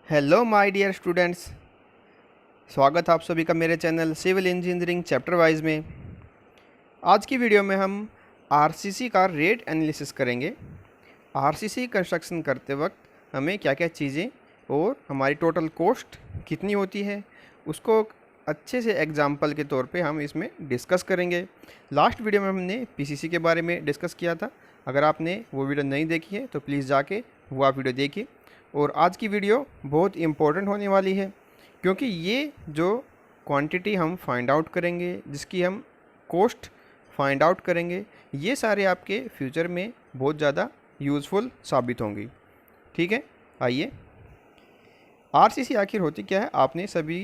Hello my dear students, स्वागत है आप सभी का मेरे channel civil engineering chapter wise में। आज की वीडियो में हम आरसीसी का रेट एनालिसिस करेंगे। आरसीसी कंस्ट्रक्शन करते वक्त हमें क्या क्या चीज़ें और हमारी टोटल कॉस्ट कितनी होती है उसको अच्छे से एग्जाम्पल के तौर पे हम इसमें डिस्कस करेंगे। लास्ट वीडियो में हमने पीसीसी के बारे में डिस्कस किया था। अगर आपने वो वीडियो नहीं देखी है तो प्लीज़ जाके वो आप वीडियो देखिए। और आज की वीडियो बहुत इम्पोर्टेंट होने वाली है क्योंकि ये जो क्वांटिटी हम फाइंड आउट करेंगे, जिसकी हम कॉस्ट फाइंड आउट करेंगे, ये सारे आपके फ्यूचर में बहुत ज़्यादा यूज़फुल साबित होंगी। ठीक है, आइए। आरसीसी आखिर होती क्या है, आपने सभी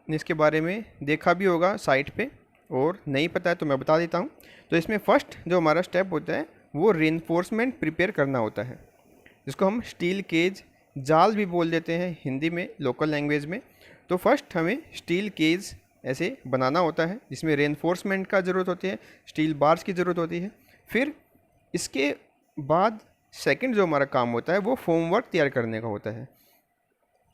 ने इसके बारे में देखा भी होगा साइट पे, और नहीं पता है तो मैं बता देता हूँ। तो इसमें फर्स्ट जो हमारा स्टेप होता है वो रेनफोर्समेंट प्रिपेयर करना होता है, जिसको हम स्टील केज जाल भी बोल देते हैं हिंदी में, लोकल लैंग्वेज में। तो फर्स्ट हमें स्टील केज ऐसे बनाना होता है जिसमें रेनफोर्समेंट का ज़रूरत होती है, स्टील बार्स की ज़रूरत होती है। फिर इसके बाद सेकंड जो हमारा काम होता है वो फोमवर्क तैयार करने का होता है।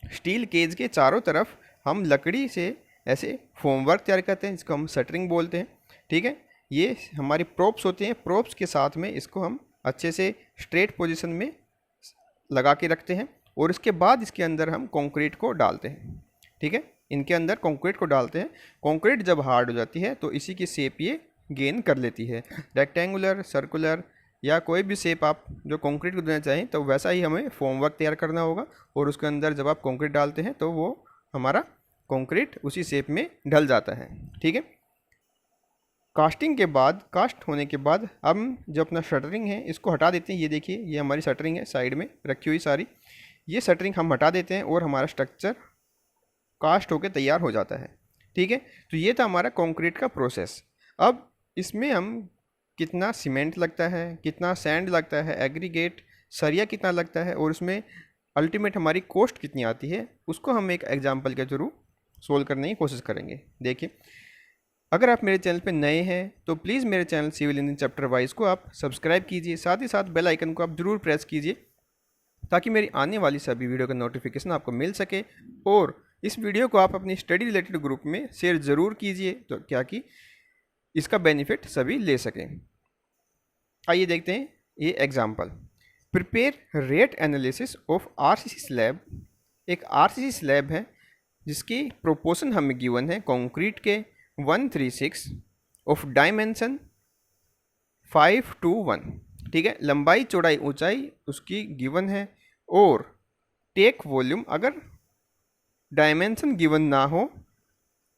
स्टील केज के चारों तरफ हम लकड़ी से ऐसे फोमवर्क तैयार करते हैं जिसको हम शटरिंग बोलते हैं। ठीक है, ये हमारी प्रोप्स होती हैं। प्रोप्स के साथ में इसको हम अच्छे से स्ट्रेट पोजीशन में लगा के रखते हैं और इसके बाद इसके अंदर हम कंक्रीट को डालते हैं। ठीक है, इनके अंदर कंक्रीट को डालते हैं। कंक्रीट जब हार्ड हो जाती है तो इसी की शेप ये गेन कर लेती है, रेक्टेंगुलर, सर्कुलर या कोई भी शेप आप जो कंक्रीट को देना चाहें तो वैसा ही हमें फॉर्मवर्क तैयार करना होगा। और उसके अंदर जब आप कंक्रीट डालते हैं तो वो हमारा कंक्रीट उसी शेप में ढल जाता है। ठीक है, कास्टिंग के बाद, कास्ट होने के बाद हम जो अपना शटरिंग है इसको हटा देते हैं। ये देखिए, ये हमारी शटरिंग है साइड में रखी हुई सारी। ये शटरिंग हम हटा देते हैं और हमारा स्ट्रक्चर कास्ट होकर तैयार हो जाता है। ठीक है, तो ये था हमारा कंक्रीट का प्रोसेस। अब इसमें हम कितना सीमेंट लगता है, कितना सैंड लगता है, एग्रीगेट सरिया कितना लगता है और उसमें अल्टीमेट हमारी कॉस्ट कितनी आती है, उसको हम एक एग्जाम्पल के थ्रू सोल्व करने की कोशिश करेंगे। देखिए, अगर आप मेरे चैनल पे नए हैं तो प्लीज़ मेरे channel civil engineering chapter wise को आप सब्सक्राइब कीजिए, साथ ही साथ बेल आइकन को आप ज़रूर प्रेस कीजिए ताकि मेरी आने वाली सभी वीडियो का नोटिफिकेशन आपको मिल सके। और इस वीडियो को आप अपनी स्टडी रिलेटेड ग्रुप में शेयर ज़रूर कीजिए तो क्या कि इसका बेनिफिट सभी ले सकें। आइए देखते हैं ये example. Prepare rate analysis of RCC slab. एक आरसीसी स्लैब है जिसकी प्रोपोर्शन हमें गिवन है कंक्रीट के 136 ऑफ डायमेंशन 5:1। ठीक है, लंबाई चौड़ाई ऊंचाई उसकी गिवन है। और टेक वॉल्यूम, अगर डायमेंशन गिवन ना हो,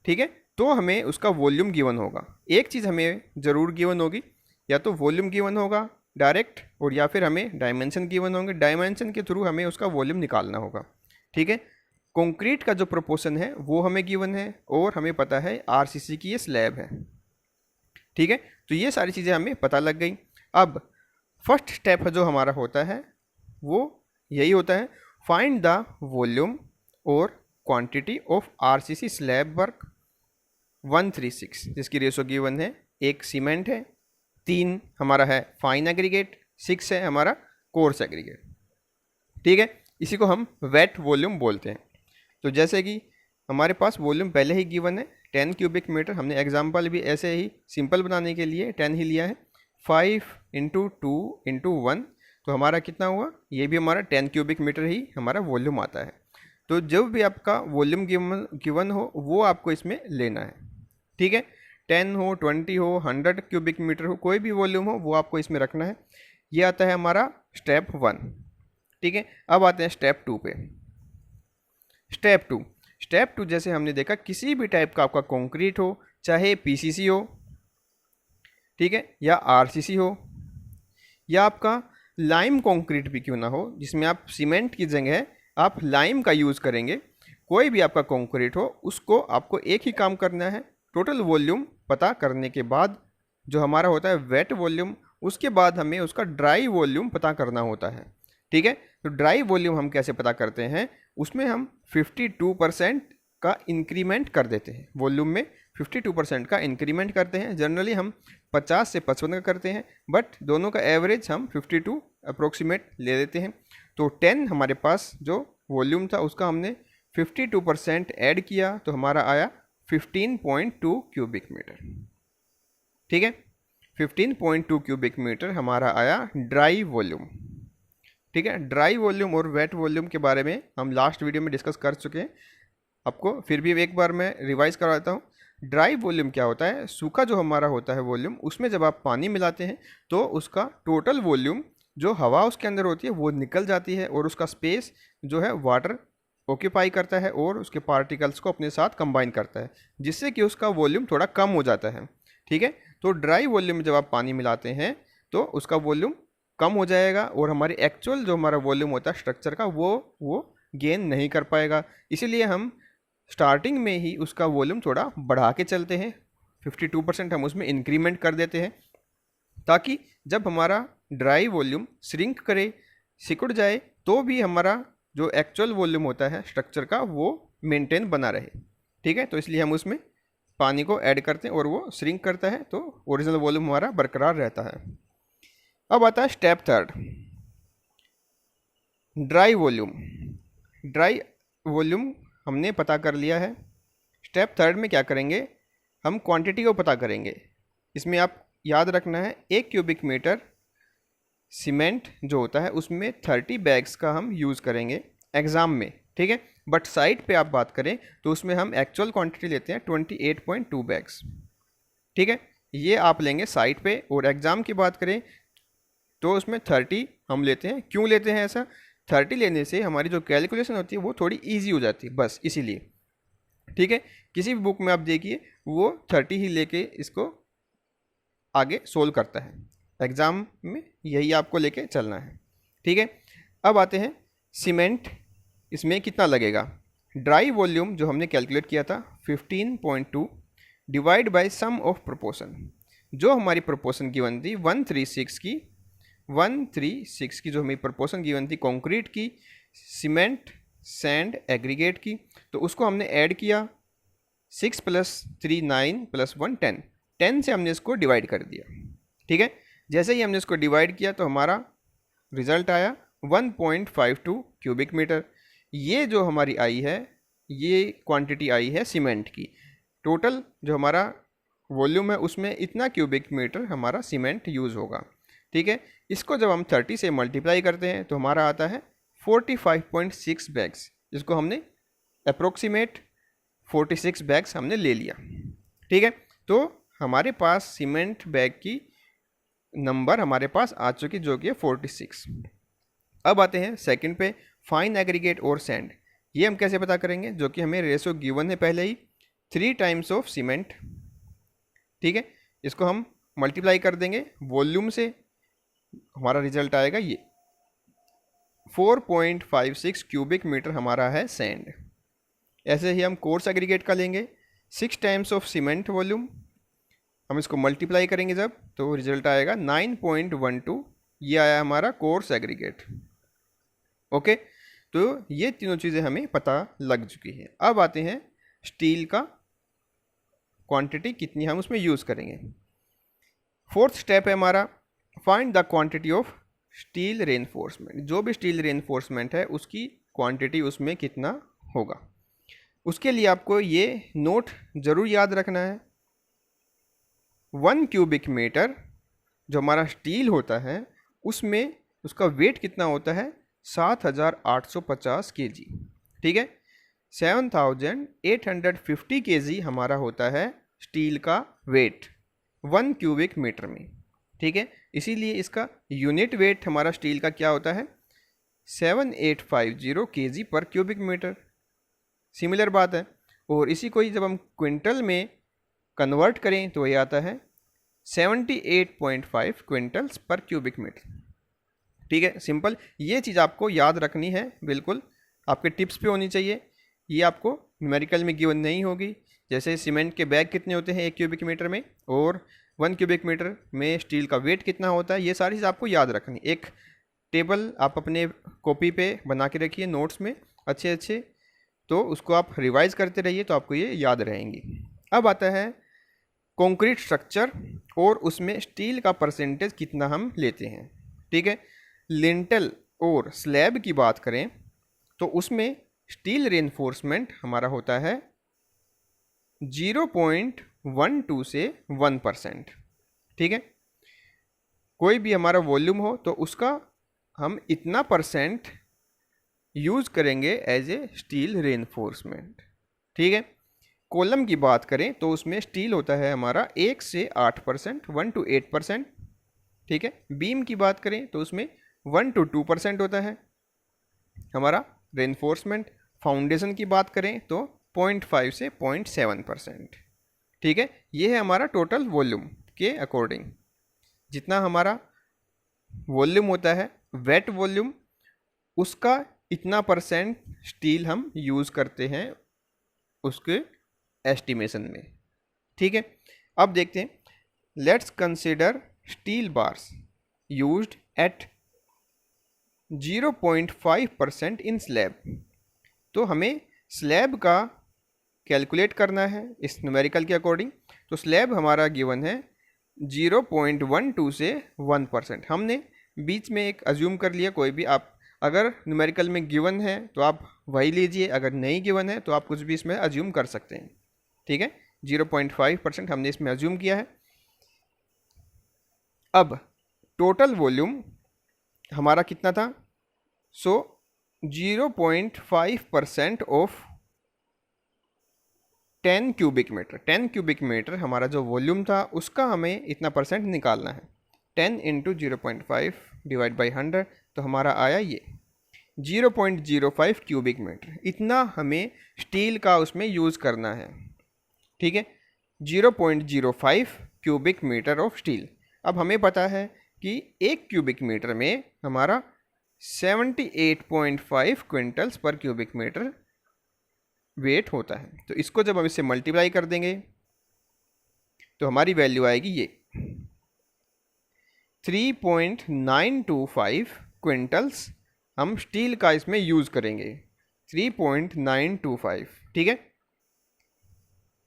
ठीक है, तो हमें उसका वॉल्यूम गिवन होगा। एक चीज़ हमें ज़रूर गिवन होगी, या तो वॉल्यूम गिवन होगा डायरेक्ट, और या फिर हमें डायमेंशन गिवन होंगे। डायमेंशन के थ्रू हमें उसका वॉल्यूम निकालना होगा। ठीक है, कंक्रीट का जो प्रोपोर्शन है वो हमें गिवन है और हमें पता है आरसीसी की ये स्लैब है। ठीक है, तो ये सारी चीज़ें हमें पता लग गई। अब फर्स्ट स्टेप जो हमारा होता है वो यही होता है, फाइंड द वॉल्यूम और quantity of RCC slab work 136, जिसकी रेशो गिवन है। 1 सीमेंट है, 3 हमारा है फाइन एग्रीगेट, 6 है हमारा कोर्स एग्रीगेट। ठीक है, इसी को हम वेट वॉल्यूम बोलते हैं। तो जैसे कि हमारे पास वॉल्यूम पहले ही गिवन है 10 क्यूबिक मीटर, हमने एग्जाम्पल भी ऐसे ही सिंपल बनाने के लिए 10 ही लिया है। 5 × 2 × 1, तो हमारा कितना हुआ, ये भी हमारा 10 क्यूबिक मीटर ही हमारा वॉल्यूम आता है। तो जब भी आपका वॉल्यूम गिवन हो वो आपको इसमें लेना है। ठीक है, 10 हो, 20 हो, 100 क्यूबिक मीटर हो, कोई भी वॉल्यूम हो वो आपको इसमें रखना है। ये आता है हमारा स्टेप 1। ठीक है, अब आते हैं स्टेप 2 पे। स्टेप टू जैसे हमने देखा, किसी भी टाइप का आपका कंक्रीट हो, चाहे पीसीसी हो, ठीक है, या आरसीसी हो, या आपका लाइम कंक्रीट भी क्यों ना हो, जिसमें आप सीमेंट की जगह आप लाइम का यूज़ करेंगे, कोई भी आपका कंक्रीट हो, उसको आपको एक ही काम करना है, टोटल वॉल्यूम पता करने के बाद जो हमारा होता है वेट वॉल्यूम, उसके बाद हमें उसका ड्राई वॉल्यूम पता करना होता है। ठीक है, तो ड्राई वॉल्यूम हम कैसे पता करते हैं, उसमें हम 52% का इंक्रीमेंट कर देते हैं। वॉल्यूम में 52% का इंक्रीमेंट करते हैं। जनरली हम 50 से 55 का करते हैं, बट दोनों का एवरेज हम 52 अप्रोक्सीमेट ले लेते हैं। तो 10 हमारे पास जो वॉल्यूम था उसका हमने 52% ऐड किया तो हमारा आया 15.2 क्यूबिक मीटर। ठीक है, 15.2 क्यूबिक मीटर हमारा आया ड्राई वॉल्यूम। ठीक है, ड्राई वॉल्यूम और वेट वॉल्यूम के बारे में हम लास्ट वीडियो में डिस्कस कर चुके हैं, आपको फिर भी एक बार मैं रिवाइज करवाता हूँ। ड्राई वॉल्यूम क्या होता है, सूखा जो हमारा होता है वॉल्यूम, उसमें जब आप पानी मिलाते हैं तो उसका टोटल वॉल्यूम जो हवा उसके अंदर होती है वो निकल जाती है और उसका स्पेस जो है वाटर ऑक्यूपाई करता है और उसके पार्टिकल्स को अपने साथ कंबाइन करता है, जिससे कि उसका वॉल्यूम थोड़ा कम हो जाता है। ठीक है, तो ड्राई वॉल्यूम में जब आप पानी मिलाते हैं तो उसका वॉल्यूम कम हो जाएगा और हमारी एक्चुअल जो हमारा वॉल्यूम होता है स्ट्रक्चर का वो गेन नहीं कर पाएगा। इसीलिए हम स्टार्टिंग में ही उसका वॉल्यूम थोड़ा बढ़ा के चलते हैं, 52% हम उसमें इंक्रीमेंट कर देते हैं, ताकि जब हमारा ड्राई वॉल्यूम श्रिंक करे, सिकुड़ जाए, तो भी हमारा जो एक्चुअल वॉल्यूम होता है स्ट्रक्चर का वो मेंटेन बना रहे। ठीक है, तो इसलिए हम उसमें पानी को ऐड करते हैं और वो श्रिंक करता है तो ओरिजिनल वॉल्यूम हमारा बरकरार रहता है। अब आता है step third, dry volume. Dry volume हमने पता कर लिया है। स्टेप थर्ड में क्या करेंगे, हम क्वांटिटी को पता करेंगे। इसमें आप याद रखना है 1 क्यूबिक मीटर सीमेंट जो होता है उसमें 30 बैग्स का हम यूज़ करेंगे एग्ज़ाम में। ठीक है, बट साइट पे आप बात करें तो उसमें हम एक्चुअल क्वांटिटी लेते हैं 28.2 बैग्स। ठीक है, ये आप लेंगे साइट पे, और एग्ज़ाम की बात करें तो उसमें 30 हम लेते हैं। क्यों लेते हैं ऐसा, 30 लेने से हमारी जो कैलकुलेशन होती है वो थोड़ी ईजी हो जाती है, बस इसीलिए। ठीक है, किसी भी बुक में आप देखिए वो 30 ही लेके इसको आगे सोल्व करता है, एग्ज़ाम में यही आपको लेके चलना है। ठीक है, अब आते हैं सीमेंट, इसमें कितना लगेगा। ड्राई वॉल्यूम जो हमने कैलकुलेट किया था 15.2 divide by sum of proportion, जो हमारी प्रोपोर्शन गिवन थी 136 की जो हमें प्रोपोर्शन गिवन थी कंक्रीट की, सीमेंट, सैंड, एग्रीगेट की, तो उसको हमने ऐड किया 6 + 3 9 + 1 10, 10 से हमने इसको डिवाइड कर दिया। ठीक है, जैसे ही हमने इसको डिवाइड किया तो हमारा रिजल्ट आया 1.52 क्यूबिक मीटर। ये जो हमारी आई है ये क्वांटिटी आई है सीमेंट की। टोटल जो हमारा वॉल्यूम है उसमें इतना क्यूबिक मीटर हमारा सीमेंट यूज़ होगा। ठीक है, इसको जब हम 30 से मल्टीप्लाई करते हैं तो हमारा आता है 45.6 बैग्स, जिसको हमने अप्रोक्सीमेट 46 बैग्स हमने ले लिया। ठीक है, तो हमारे पास सीमेंट बैग की नंबर हमारे पास आ चुकी जो कि है 46। अब आते हैं सेकंड पे, फाइन एग्रीगेट और सैंड। ये हम कैसे पता करेंगे, जो कि हमें रेशो गिवन है पहले ही 3 टाइम्स ऑफ सीमेंट। ठीक है, इसको हम मल्टीप्लाई कर देंगे वॉल्यूम से, हमारा रिजल्ट आएगा ये 4.56 क्यूबिक मीटर हमारा है सैंड। ऐसे ही हम कोर्स एग्रीगेट का लेंगे 6 टाइम्स ऑफ सीमेंट वॉल्यूम, हम इसको मल्टीप्लाई करेंगे जब तो रिजल्ट आएगा 9.12, ये आया हमारा कोर्स एग्रीगेट। ओके, तो ये तीनों चीज़ें हमें पता लग चुकी है। अब आते हैं स्टील का क्वांटिटी कितनी हम उसमें यूज़ करेंगे। फोर्थ स्टेप है हमारा, find the quantity of steel reinforcement. जो भी स्टील रेनफोर्समेंट है उसकी क्वांटिटी उसमें कितना होगा, उसके लिए आपको ये नोट ज़रूर याद रखना है। 1 क्यूबिक मीटर जो हमारा स्टील होता है उसमें उसका वेट कितना होता है 7850 kg। ठीक है, 7850 kg हमारा होता है स्टील का वेट 1 क्यूबिक मीटर में। ठीक है, इसीलिए इसका यूनिट वेट हमारा स्टील का क्या होता है 7850 kg पर क्यूबिक मीटर। सिमिलर बात है, और इसी को ही जब हम क्विंटल में कन्वर्ट करें तो ये आता है 78.5 क्विंटल्स पर क्यूबिक मीटर। ठीक है, सिंपल, ये चीज़ आपको याद रखनी है, बिल्कुल आपके टिप्स पे होनी चाहिए, ये आपको न्यूमेरिकल में गिवन नहीं होगी। जैसे सीमेंट के बैग कितने होते हैं 1 क्यूबिक मीटर में और 1 क्यूबिक मीटर में स्टील का वेट कितना होता है, ये सारी चीज़ आपको याद रखनी। एक टेबल आप अपने कॉपी पे बना के रखिए नोट्स में अच्छे, तो उसको आप रिवाइज करते रहिए तो आपको ये याद रहेंगी। अब आता है कंक्रीट स्ट्रक्चर और उसमें स्टील का परसेंटेज कितना हम लेते हैं। ठीक है, लिंटल और स्लैब की बात करें तो उसमें स्टील रेनफोर्समेंट हमारा होता है 0.12 से 1%। ठीक है, कोई भी हमारा वॉल्यूम हो तो उसका हम इतना परसेंट यूज़ करेंगे एज ए स्टील रेनफोर्समेंट। ठीक है, कॉलम की बात करें तो उसमें स्टील होता है हमारा 1 से 8%, 1 to 8%। ठीक है, बीम की बात करें तो उसमें 1 to 2% होता है हमारा रेनफोर्समेंट। फाउंडेशन की बात करें तो 0.5 से 0.7%। ठीक है, ये है हमारा टोटल वॉल्यूम के अकॉर्डिंग। जितना हमारा वॉल्यूम होता है, वेट वॉल्यूम, उसका इतना परसेंट स्टील हम यूज़ करते हैं उसके एस्टिमेशन में। ठीक है, अब देखते हैं, let's consider steel bars used eight 0.5% in slab. तो हमें स्लैब का कैलकुलेट करना है इस न्यूमेरिकल के अकॉर्डिंग। तो स्लैब हमारा गिवन है 0.12 से 1%। हमने बीच में एक अज्यूम कर लिया, कोई भी आप अगर न्यूमेरिकल में गिवन है तो आप वही लीजिए, अगर नहीं गिवन है तो आप कुछ भी इसमें अज्यूम कर सकते हैं। ठीक है, 0.5% हमने इसमें अज्यूम किया है। अब टोटल वॉल्यूम हमारा कितना था? 0.5% of 10 cubic metre. 10 cubic metre हमारा जो वॉल्यूम था उसका हमें इतना परसेंट निकालना है। 10 इंटू 0.5 डिवाइड बाई 100, तो हमारा आया ये 0.05 क्यूबिक मीटर। इतना हमें स्टील का उसमें यूज़ करना है। ठीक है, 0.05 क्यूबिक मीटर ऑफ स्टील। अब हमें पता है कि 1 क्यूबिक मीटर में हमारा 78.5 क्विंटल्स पर क्यूबिक मीटर वेट होता है। तो इसको जब हम इससे मल्टीप्लाई कर देंगे तो हमारी वैल्यू आएगी ये 3.925 क्विंटल्स हम स्टील का इसमें यूज़ करेंगे। 3.925। ठीक है,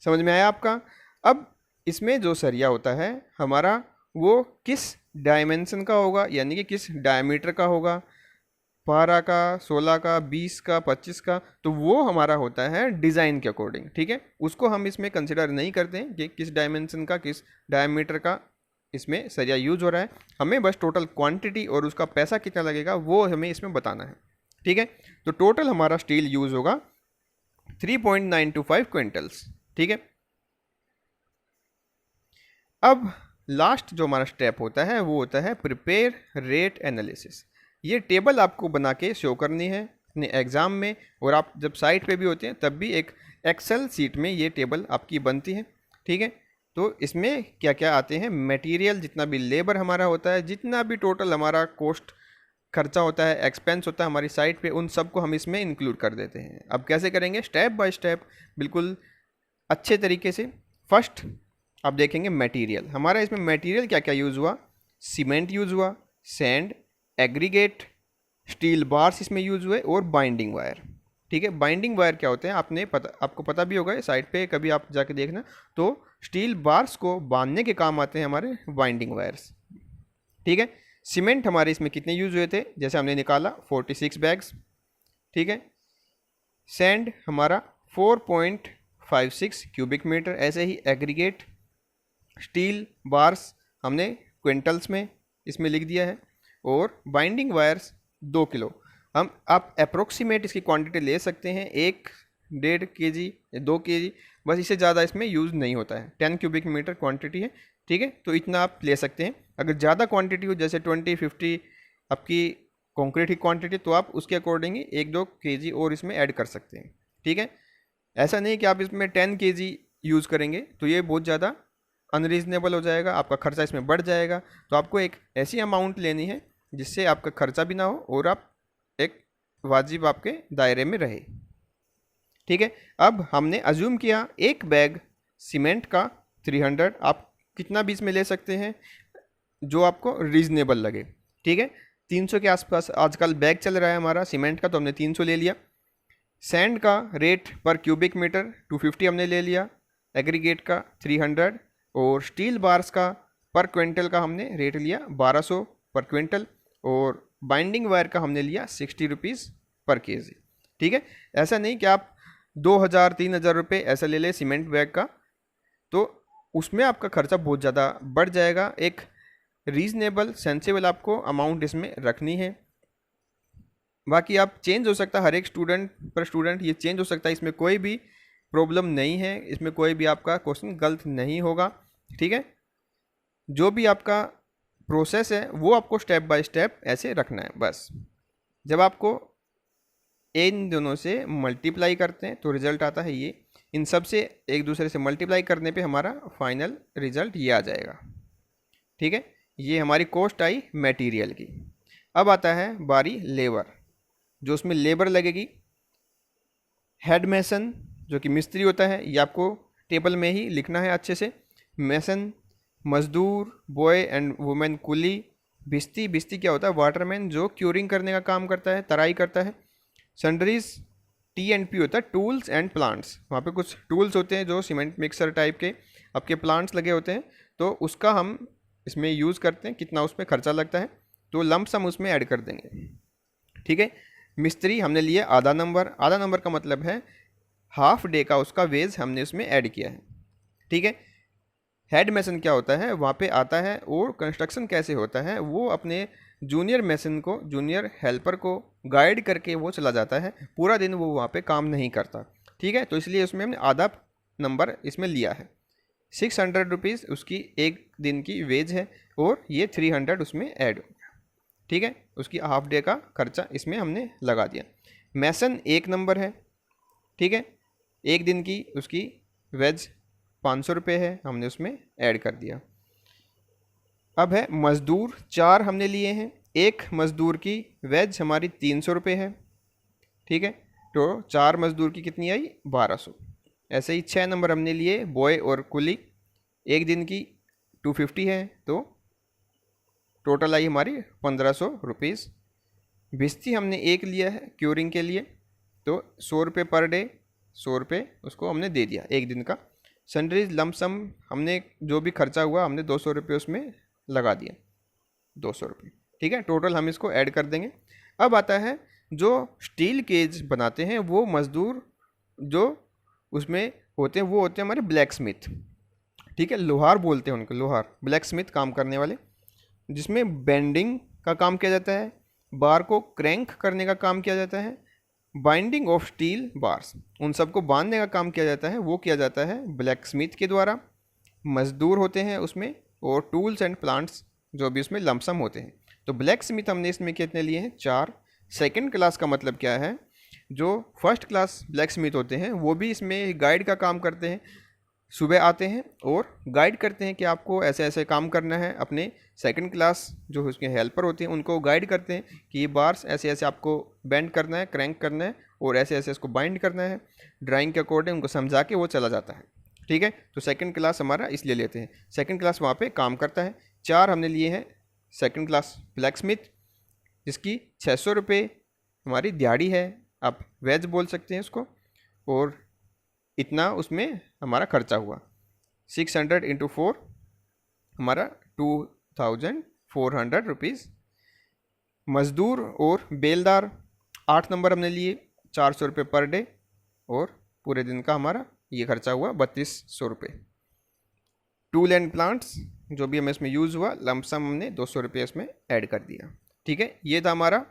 समझ में आया आपका? अब इसमें जो सरिया होता है हमारा वो किस डायमेंशन का होगा, यानी कि किस डायमीटर का होगा, 12 का, 16 का, 20 का, 25 का, तो वो हमारा होता है डिज़ाइन के अकॉर्डिंग। ठीक है, उसको हम इसमें कंसिडर नहीं करते हैं कि किस डायमेंशन का, किस डायमीटर का इसमें सरिया यूज हो रहा है। हमें बस टोटल क्वांटिटी और उसका पैसा कितना लगेगा वो हमें इसमें बताना है। ठीक है, तो टोटल हमारा स्टील यूज होगा 3.925 क्विंटल्स। ठीक है, अब लास्ट जो हमारा स्टेप होता है वो होता है प्रिपेयर रेट एनालिसिस। ये टेबल आपको बना के शो करनी है अपने एग्ज़ाम में, और आप जब साइट पे भी होते हैं तब भी एक एक्सेल सीट में ये टेबल आपकी बनती है। ठीक है, तो इसमें क्या क्या आते हैं, मटेरियल, जितना भी लेबर हमारा होता है, जितना भी टोटल हमारा कॉस्ट खर्चा होता है, एक्सपेंस होता है हमारी साइट पे, उन सब को हम इसमें इंक्लूड कर देते हैं। अब कैसे करेंगे? स्टेप बाय स्टेप, बिल्कुल अच्छे तरीके से। फर्स्ट आप देखेंगे मटेरियल। हमारा इसमें मटेरियल क्या क्या यूज़ हुआ? सीमेंट यूज़ हुआ, सैंड, एग्रीगेट, स्टील बार्स इसमें यूज़ हुए, और बाइंडिंग वायर। ठीक है, बाइंडिंग वायर क्या होते हैं आपको पता भी होगा, साइट पे कभी आप जाके देखना। तो स्टील बार्स को बांधने के काम आते हैं हमारे बाइंडिंग वायर्स। ठीक है, सीमेंट हमारे इसमें कितने यूज़ हुए थे, जैसे हमने निकाला 46 बैग्स। ठीक है, सैंड हमारा 4.56 क्यूबिक मीटर। ऐसे ही एग्रीगेट, स्टील बार्स हमने क्विंटल्स में इसमें लिख दिया है, और बाइंडिंग वायर्स 2 किलो। हम आप अप्रोक्सीमेट इसकी क्वांटिटी ले सकते हैं, 1-1.5 kg या 2 kg, बस इससे ज़्यादा इसमें यूज़ नहीं होता है। 10 क्यूबिक मीटर क्वांटिटी है। ठीक है, तो इतना आप ले सकते हैं। अगर ज़्यादा क्वांटिटी हो, जैसे 20-50 आपकी कंक्रीट की क्वांटिटी, तो आप उसके अकॉर्डिंग ही 1-2 kg और इसमें ऐड कर सकते हैं। ठीक है, ऐसा नहीं कि आप इसमें 10 kg यूज़ करेंगे तो ये बहुत ज़्यादा अनरीजनेबल हो जाएगा, आपका खर्चा इसमें बढ़ जाएगा। तो आपको एक ऐसी अमाउंट लेनी है जिससे आपका खर्चा भी ना हो और आप एक वाजिब आपके दायरे में रहे। ठीक है, अब हमने अज्यूम किया एक बैग सीमेंट का 300, आप कितना भी इसमें ले सकते हैं जो आपको रीजनेबल लगे। ठीक है, 300 के आसपास आजकल बैग चल रहा है हमारा सीमेंट का, तो हमने 300 ले लिया। सैंड का रेट पर क्यूबिक मीटर 250 हमने ले लिया, एग्रीगेट का 300, और स्टील बार्स का पर क्विंटल का हमने रेट लिया 1200 पर क्विंटल, और बाइंडिंग वायर का हमने लिया 60 रुपीज़ पर केजी। ठीक है। ऐसा नहीं कि आप 2,000 3,000 रुपये ऐसा ले ले सीमेंट बैग का, तो उसमें आपका खर्चा बहुत ज़्यादा बढ़ जाएगा। एक रीज़नेबल सेंसेबल आपको अमाउंट इसमें रखनी है। बाकी आप चेंज हो सकता है, हर एक स्टूडेंट पर स्टूडेंट ये चेंज हो सकता है, इसमें कोई भी प्रॉब्लम नहीं है, इसमें कोई भी आपका क्वेश्चन गलत नहीं होगा। ठीक है, जो भी आपका प्रोसेस है वो आपको स्टेप बाय स्टेप ऐसे रखना है बस। जब आपको इन दोनों से मल्टीप्लाई करते हैं तो रिज़ल्ट आता है ये, इन सब से एक दूसरे से मल्टीप्लाई करने पे हमारा फाइनल रिज़ल्ट ये आ जाएगा। ठीक है, ये हमारी कॉस्ट आई मटेरियल की। अब आता है बारी लेबर, जो उसमें लेबर लगेगी। हेड मैसन जो कि मिस्त्री होता है, ये आपको टेबल में ही लिखना है अच्छे से। मैसन, मजदूर, बॉय एंड वुमेन कुली, भिस्ती, भिस्ती क्या होता है, वाटरमैन जो क्यूरिंग करने का काम करता है, तराई करता है। सन्ड्रीज, टी एंड पी होता है टूल्स एंड प्लांट्स, वहाँ पे कुछ टूल्स होते हैं जो सीमेंट मिक्सर टाइप के आपके प्लांट्स लगे होते हैं, तो उसका हम इसमें यूज़ करते हैं, कितना उसमें खर्चा लगता है तो लंप सम उसमें ऐड कर देंगे। ठीक है, मिस्त्री हमने लिया आधा नंबर, आधा नंबर का मतलब है हाफ डे का उसका वेज हमने उसमें ऐड किया है। ठीक है, हेड मैसन क्या होता है, वहाँ पे आता है, और कंस्ट्रक्शन कैसे होता है वो अपने जूनियर मैसन को, जूनियर हेल्पर को गाइड करके वो चला जाता है, पूरा दिन वो वहाँ पे काम नहीं करता। ठीक है, तो इसलिए उसमें हमने आधा नंबर इसमें लिया है। 600 रुपीज़ उसकी एक दिन की वेज है, और ये 300 उसमें ऐड हो गया। ठीक है, उसकी हाफ डे का खर्चा इसमें हमने लगा दिया। मैसन 1 नंबर है। ठीक है, एक दिन की उसकी वेज 500 रुपये है, हमने उसमें ऐड कर दिया। अब है मज़दूर, 4 हमने लिए हैं, एक मज़दूर की वेज हमारी 300 रुपये है। ठीक है, तो 4 मज़दूर की कितनी आई, 1200। ऐसे ही 6 नंबर हमने लिए बॉय और कुली, एक दिन की 250 है, तो टोटल आई हमारी 1500 रुपीज़। भिस्ती हमने एक लिया है क्यूरिंग के लिए, तो 100 रुपये पर डे, 100 रुपये उसको हमने दे दिया एक दिन का। सन्ड्रीज लमसम हमने जो भी खर्चा हुआ हमने 200 रुपये उसमें लगा दिया, 200 रुपये। ठीक है, टोटल हम इसको ऐड कर देंगे। अब आता है जो स्टील केज बनाते हैं वो मज़दूर जो उसमें होते हैं, वो होते हैं हमारे ब्लैक स्मिथ। ठीक है, लोहार बोलते हैं उनको, लोहार, ब्लैक स्मिथ काम करने वाले, जिसमें बेंडिंग का काम किया जाता है, बार को क्रैंक करने का काम किया जाता है, बाइंडिंग ऑफ स्टील बार्स, उन सबको बांधने का काम किया जाता है, वो किया जाता है ब्लैक स्मिथ के द्वारा। मज़दूर होते हैं उसमें, और टूल्स एंड प्लांट्स जो भी उसमें लमसम होते हैं। तो ब्लैक स्मिथ हमने इसमें कितने लिए हैं, 4। सेकंड क्लास का मतलब क्या है, जो फर्स्ट क्लास ब्लैक स्मिथ होते हैं वो भी इसमें गाइड का काम करते हैं, सुबह आते हैं और गाइड करते हैं कि आपको ऐसे ऐसे काम करना है। अपने सेकंड क्लास जो उसके हेल्पर होते हैं उनको गाइड करते हैं कि ये बार्स ऐसे ऐसे आपको बेंड करना है, क्रैंक करना है, और ऐसे ऐसे इसको बाइंड करना है, ड्राइंग के अकॉर्डिंग उनको समझा के वो चला जाता है। ठीक है, तो सेकंड क्लास हमारा इसलिए लेते हैं, सेकंड क्लास वहाँ पे काम करता है। 4 हमने लिए हैं सेकंड क्लास ब्लैक स्मिथ, जिसकी 600 रुपये हमारी दिहाड़ी है, आप वेज बोल सकते हैं उसको, और इतना उसमें हमारा खर्चा हुआ। 600 इंटू 4 हमारा 2400 रुपीज़। मज़दूर और बेलदार 8 नंबर हमने लिए, 400 रुपये पर डे, और पूरे दिन का हमारा ये खर्चा हुआ 3200 रुपये। टूल एंड प्लांट्स जो भी हमें इसमें यूज़ हुआ, लमसम हमने 200 रुपये इसमें ऐड कर दिया। ठीक है, ये था हमारा।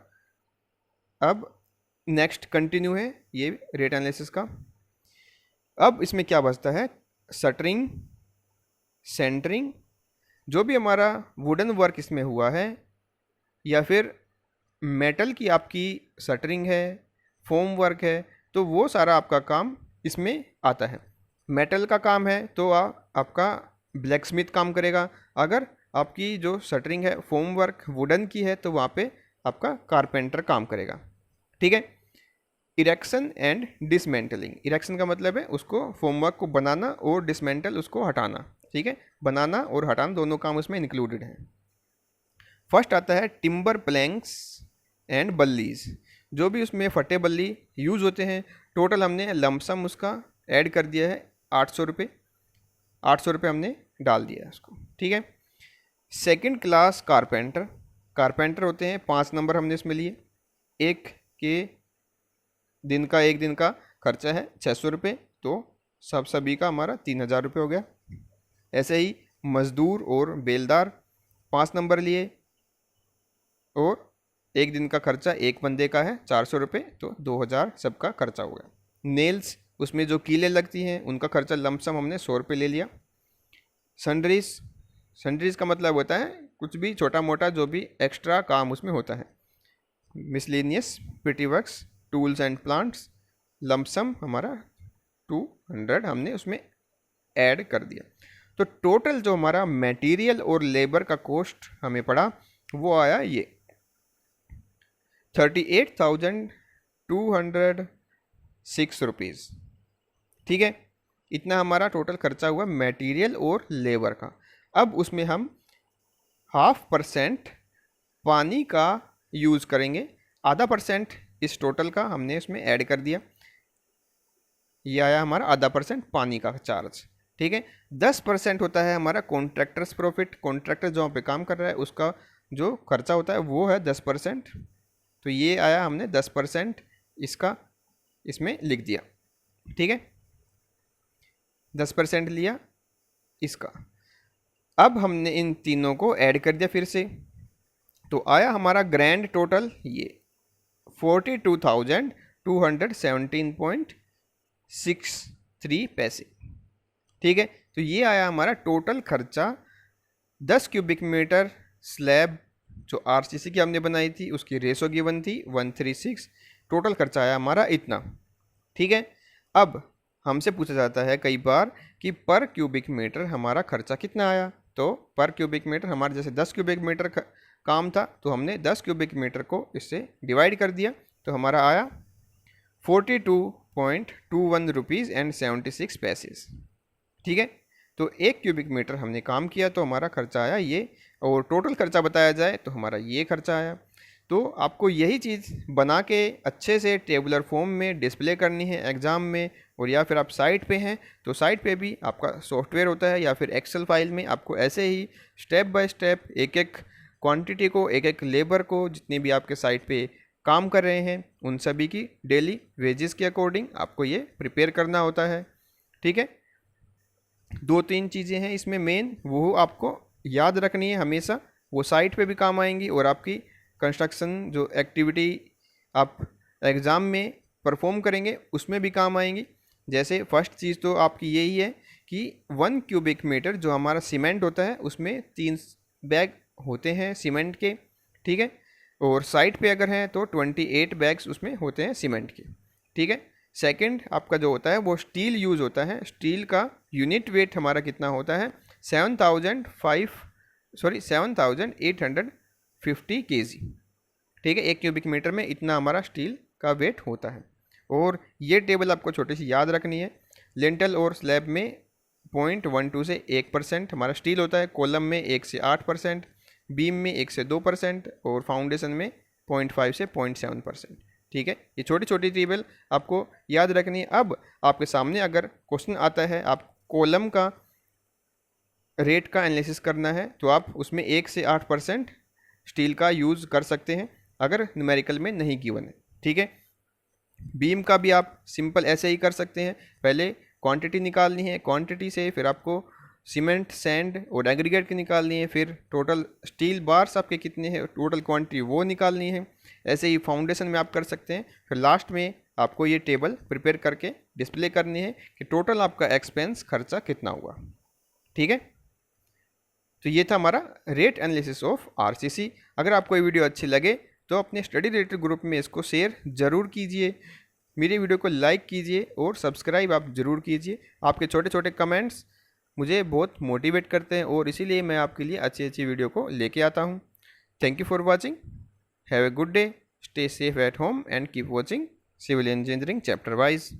अब नेक्स्ट कंटिन्यू है ये रेट एनालिसिस का। अब इसमें क्या बचता है, शटरिंग, सेंटरिंग, जो भी हमारा वुडन वर्क इसमें हुआ है, या फिर मेटल की आपकी शटरिंग है, फोम वर्क है, तो वो सारा आपका काम इसमें आता है। मेटल का काम है तो आपका ब्लैक स्मिथ काम करेगा। अगर आपकी जो शटरिंग है, फोम वर्क वुडन की है, तो वहाँ पे आपका कारपेंटर काम करेगा। ठीक है, इरेक्शन एंड डिसमेंटलिंग, इरेक्शन का मतलब है उसको फोमवर्क को बनाना, और डिसमेंटल उसको हटाना। ठीक है, बनाना और हटाना दोनों काम उसमें इंक्लूडेड हैं। फर्स्ट आता है टिम्बर प्लैंक्स एंड बल्लीज, जो भी उसमें फटे बल्ली यूज़ होते हैं, टोटल हमने लमसम उसका ऐड कर दिया है 800 रुपये, 800 रुपये हमने डाल दिया है उसको। ठीक है, सेकंड क्लास कारपेंटर, कारपेंटर होते हैं 5 नंबर हमने इसमें लिए, एक के दिन का, एक दिन का खर्चा है 600 रुपये, तो सभी का हमारा 3000 रुपये हो गया। ऐसे ही मज़दूर और बेलदार 5 नंबर लिए, और एक दिन का खर्चा एक बंदे का है 400 रुपये, तो 2000 सबका खर्चा हो गया। नेल्स, उसमें जो कीलें लगती हैं उनका खर्चा लमसम हमने 100 रुपये ले लिया। सन्ड्रीज का मतलब होता है कुछ भी छोटा मोटा जो भी एक्स्ट्रा काम उसमें होता है। मिसलेनियस पेटी works, tools and plants, lump sum हमारा 200 हमने उसमें ऐड कर दिया। तो टोटल जो हमारा मटेरियल और लेबर का कॉस्ट हमें पड़ा वो आया ये 38,206 रुपीज़। ठीक है, इतना हमारा टोटल खर्चा हुआ मटेरियल और लेबर का। अब उसमें हम 0.5% पानी का यूज़ करेंगे, आधा % इस टोटल का हमने इसमें ऐड कर दिया। ये आया हमारा आधा % पानी का चार्ज। ठीक है, 10% होता है हमारा कॉन्ट्रैक्टर्स प्रॉफिट। कॉन्ट्रैक्टर जो वहाँ पे काम कर रहा है उसका जो खर्चा होता है वो है 10%, तो ये आया हमने 10% इसका इसमें लिख दिया। ठीक है, 10% लिया इसका। अब हमने इन तीनों को ऐड कर दिया फिर से, तो आया हमारा ग्रैंड टोटल ये 42,217.63 पैसे। ठीक है, तो ये आया हमारा टोटल खर्चा 10 क्यूबिक मीटर स्लैब जो आरसीसी की हमने बनाई थी, उसकी रेशो गिवन थी 136। टोटल खर्चा आया हमारा इतना। ठीक है, अब हमसे पूछा जाता है कई बार कि पर क्यूबिक मीटर हमारा खर्चा कितना आया। तो पर क्यूबिक मीटर हमारे जैसे 10 क्यूबिक मीटर काम था, तो हमने 10 क्यूबिक मीटर को इससे डिवाइड कर दिया, तो हमारा आया 42.21 रुपीज़ एंड 76 पैसेस। ठीक है, तो 1 क्यूबिक मीटर हमने काम किया तो हमारा खर्चा आया ये, और टोटल खर्चा बताया जाए तो हमारा ये खर्चा आया। तो आपको यही चीज़ बना के अच्छे से टेबुलर फॉर्म में डिस्प्ले करनी है एग्ज़ाम में, और या फिर आप साइट पे हैं तो साइट पे भी आपका सॉफ्टवेयर होता है, या फिर एक्सेल फाइल में आपको ऐसे ही स्टेप बाय स्टेप एक एक क्वांटिटी को, एक एक लेबर को, जितने भी आपके साइट पे काम कर रहे हैं उन सभी की डेली वेजेस के अकॉर्डिंग आपको ये प्रिपेयर करना होता है। ठीक है, 2-3 चीज़ें हैं इसमें मेन, वो आपको याद रखनी है हमेशा, वो साइट पे भी काम आएंगी और आपकी कंस्ट्रक्शन जो एक्टिविटी आप एग्ज़ाम में परफॉर्म करेंगे उसमें भी काम आएंगी। जैसे फर्स्ट चीज़ तो आपकी यही है कि 1 क्यूबिक मीटर जो हमारा सीमेंट होता है उसमें 3 बैग होते हैं सीमेंट के। ठीक है, और साइट पे अगर हैं तो 28 बैग्स उसमें होते हैं सीमेंट के। ठीक है, सेकंड आपका जो होता है वो स्टील यूज़ होता है। स्टील का यूनिट वेट हमारा कितना होता है 7,850 kg। ठीक है, 1 क्यूबिक मीटर में इतना हमारा स्टील का वेट होता है। और ये टेबल आपको छोटी सी याद रखनी है। लिंटल और स्लैब में 0.12 से 1% हमारा स्टील होता है, कॉलम में 1 से 8%, बीम में 1 से 2%, और फाउंडेशन में 0.5 से 0.7%। ठीक है, ये छोटी छोटी टेबल आपको याद रखनी है। अब आपके सामने अगर क्वेश्चन आता है, आप कॉलम का रेट का एनालिसिस करना है, तो आप उसमें 1 से 8% स्टील का यूज़ कर सकते हैं अगर न्यूमेरिकल में नहीं गिवन है। ठीक है, बीम का भी आप सिंपल ऐसे ही कर सकते हैं। पहले क्वांटिटी निकालनी है, क्वांटिटी से फिर आपको सीमेंट, सैंड और एग्रीगेट की निकालनी है, फिर टोटल स्टील बार्स आपके कितने हैं, टोटल क्वांटिटी वो निकालनी है। ऐसे ही फाउंडेशन में आप कर सकते हैं। फिर लास्ट में आपको ये टेबल प्रिपेयर करके डिस्प्ले करनी है कि टोटल आपका एक्सपेंस खर्चा कितना हुआ। ठीक है, तो ये था हमारा रेट एनालिसिस ऑफ आरसीसी। अगर आपको ये वीडियो अच्छी लगे तो अपने स्टडी रिलेटेड ग्रुप में इसको शेयर ज़रूर कीजिए, मेरे वीडियो को लाइक कीजिए और सब्सक्राइब आप ज़रूर कीजिए। आपके छोटे छोटे कमेंट्स मुझे बहुत मोटिवेट करते हैं और इसीलिए मैं आपके लिए अच्छी अच्छी वीडियो को लेके आता हूँ। Thank you for watching, have a good day, stay safe at home and keep watching civil engineering chapter wise.